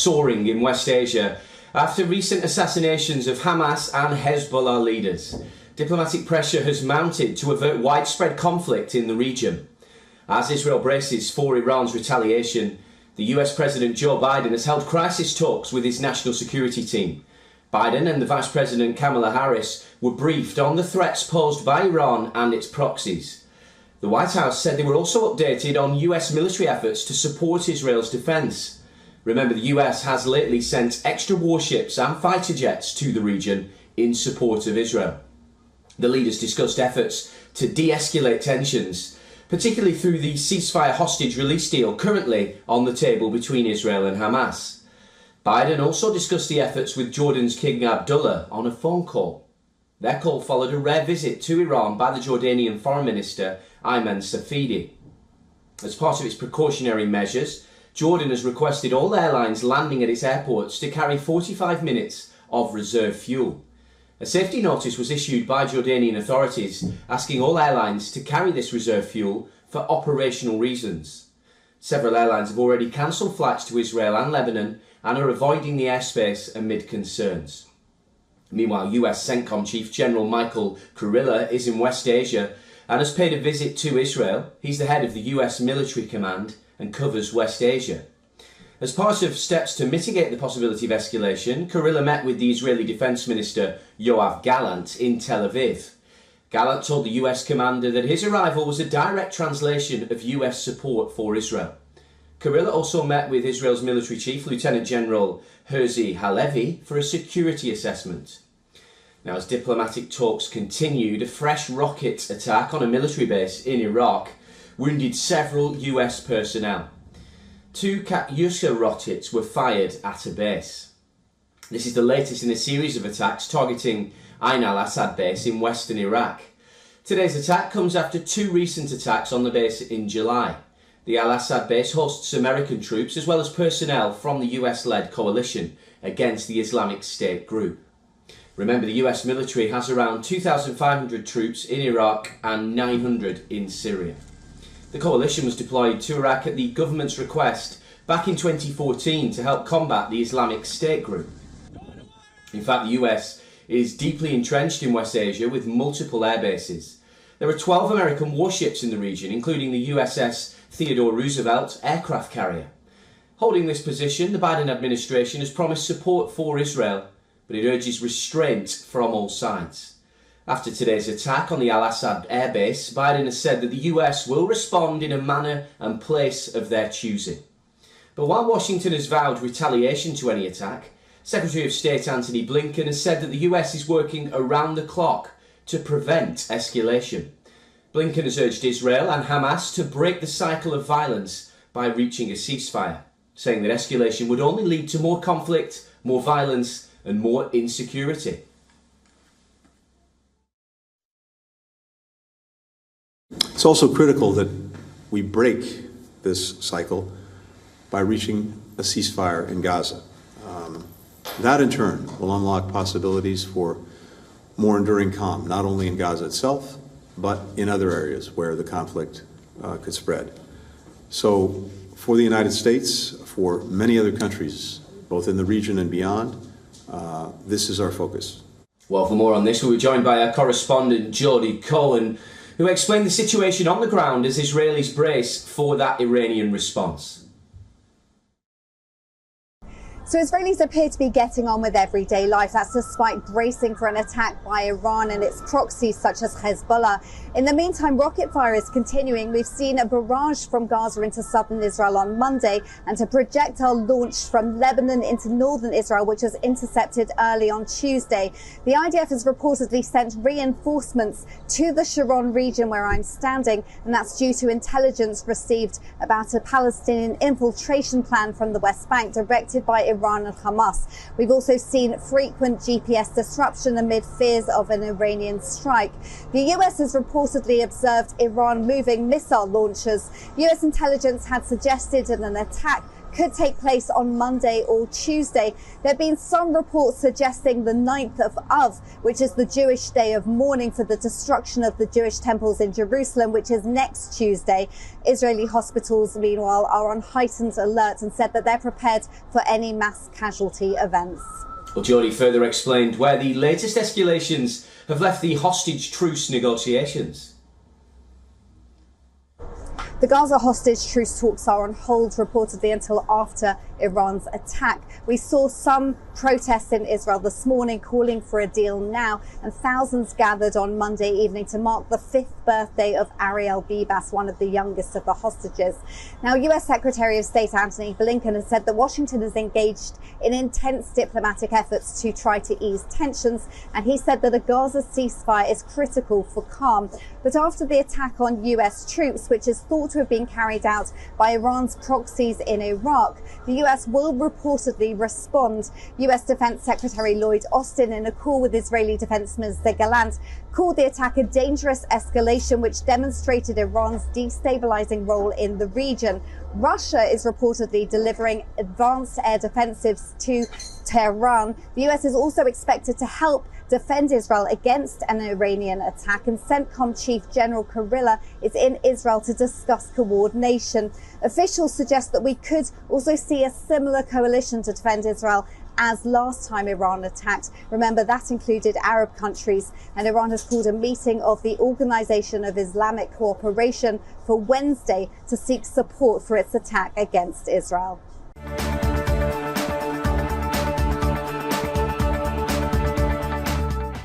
soaring in West Asia after recent assassinations of Hamas and Hezbollah leaders. Diplomatic pressure has mounted to avert widespread conflict in the region. As Israel braces for Iran's retaliation, the US President Joe Biden has held crisis talks with his national security team. Biden and the Vice President Kamala Harris were briefed on the threats posed by Iran and its proxies. The White House said they were also updated on US military efforts to support Israel's defence. Remember, the US has lately sent extra warships and fighter jets to the region in support of Israel. The leaders discussed efforts to de-escalate tensions, particularly through the ceasefire hostage release deal currently on the table between Israel and Hamas. Biden also discussed the efforts with Jordan's King Abdullah on a phone call. Their call followed a rare visit to Iran by the Jordanian Foreign Minister Ayman Safadi. As part of its precautionary measures, Jordan has requested all airlines landing at its airports to carry 45 minutes of reserve fuel. A safety notice was issued by Jordanian authorities asking all airlines to carry this reserve fuel for operational reasons. Several airlines have already cancelled flights to Israel and Lebanon and are avoiding the airspace amid concerns. Meanwhile, US CENTCOM Chief General Michael Kurilla is in West Asia and has paid a visit to Israel. He's the head of the US Military Command and covers West Asia. As part of steps to mitigate the possibility of escalation, Kurilla met with the Israeli Defence Minister Yoav Gallant in Tel Aviv. Gallant told the US commander that his arrival was a direct translation of US support for Israel. Kurilla also met with Israel's military chief, Lieutenant General Herzi Halevi, for a security assessment. Now, as diplomatic talks continued, a fresh rocket attack on a military base in Iraq wounded several US personnel. 2 Katyusha rockets were fired at a base. This is the latest in a series of attacks targeting Ain al-Assad base in western Iraq. Today's attack comes after 2 recent attacks on the base in July. The al-Assad base hosts American troops as well as personnel from the US-led coalition against the Islamic State group. Remember, the US military has around 2,500 troops in Iraq and 900 in Syria. The coalition was deployed to Iraq at the government's request back in 2014 to help combat the Islamic State group. In fact, the US is deeply entrenched in West Asia with multiple air bases. There are 12 American warships in the region, including the USS Theodore Roosevelt aircraft carrier. Holding this position, the Biden administration has promised support for Israel, but it urges restraint from all sides. After today's attack on the al-Assad airbase, Biden has said that the US will respond in a manner and place of their choosing. But while Washington has vowed retaliation to any attack, Secretary of State Antony Blinken has said that the US is working around the clock to prevent escalation. Blinken has urged Israel and Hamas to break the cycle of violence by reaching a ceasefire, saying that escalation would only lead to more conflict, more violence, and more insecurity. It's also critical that we break this cycle by reaching a ceasefire in Gaza. That in turn will unlock possibilities for more enduring calm, not only in Gaza itself, but in other areas where the conflict could spread. So for the United States, for many other countries, both in the region and beyond, this is our focus. Well, for more on this, we were joined by our correspondent Jody Cohen, who explained the situation on the ground as Israelis brace for that Iranian response. So Israelis appear to be getting on with everyday life. That's despite bracing for an attack by Iran and its proxies such as Hezbollah. In the meantime, rocket fire is continuing. We've seen a barrage from Gaza into southern Israel on Monday and a projectile launched from Lebanon into northern Israel, which was intercepted early on Tuesday. The IDF has reportedly sent reinforcements to the Sharon region where I'm standing, and that's due to intelligence received about a Palestinian infiltration plan from the West Bank directed by Iran and Hamas. We've also seen frequent GPS disruption amid fears of an Iranian strike. The US has reportedly observed Iran moving missile launchers. US intelligence had suggested that an attack could take place on Monday or Tuesday. There have been some reports suggesting the 9th of Av, which is the Jewish day of mourning for the destruction of the Jewish temples in Jerusalem, which is next Tuesday. Israeli hospitals, meanwhile, are on heightened alert and said that they're prepared for any mass casualty events. Well, Jodie further explained where the latest escalations have left the hostage truce negotiations. The Gaza hostage truce talks are on hold reportedly until after Iran's attack. We saw some protests in Israel this morning calling for a deal now, and thousands gathered on Monday evening to mark the 5th birthday of Ariel Bibas, one of the youngest of the hostages. Now, US Secretary of State Antony Blinken has said that Washington is engaged in intense diplomatic efforts to try to ease tensions, and he said that a Gaza ceasefire is critical for calm. But after the attack on US troops, which is thought to have been carried out by Iran's proxies in Iraq, the US will reportedly respond. US Defense Secretary Lloyd Austin, in a call with Israeli Defense Minister Gallant, called the attack a dangerous escalation which demonstrated Iran's destabilizing role in the region. Russia is reportedly delivering advanced air defensives to Tehran. The US is also expected to help defend Israel against an Iranian attack, and CENTCOM Chief General Kurilla is in Israel to discuss coordination. Officials suggest that we could also see a similar coalition to defend Israel as last time Iran attacked. Remember, that included Arab countries, and Iran has called a meeting of the Organization of Islamic Cooperation for Wednesday to seek support for its attack against Israel.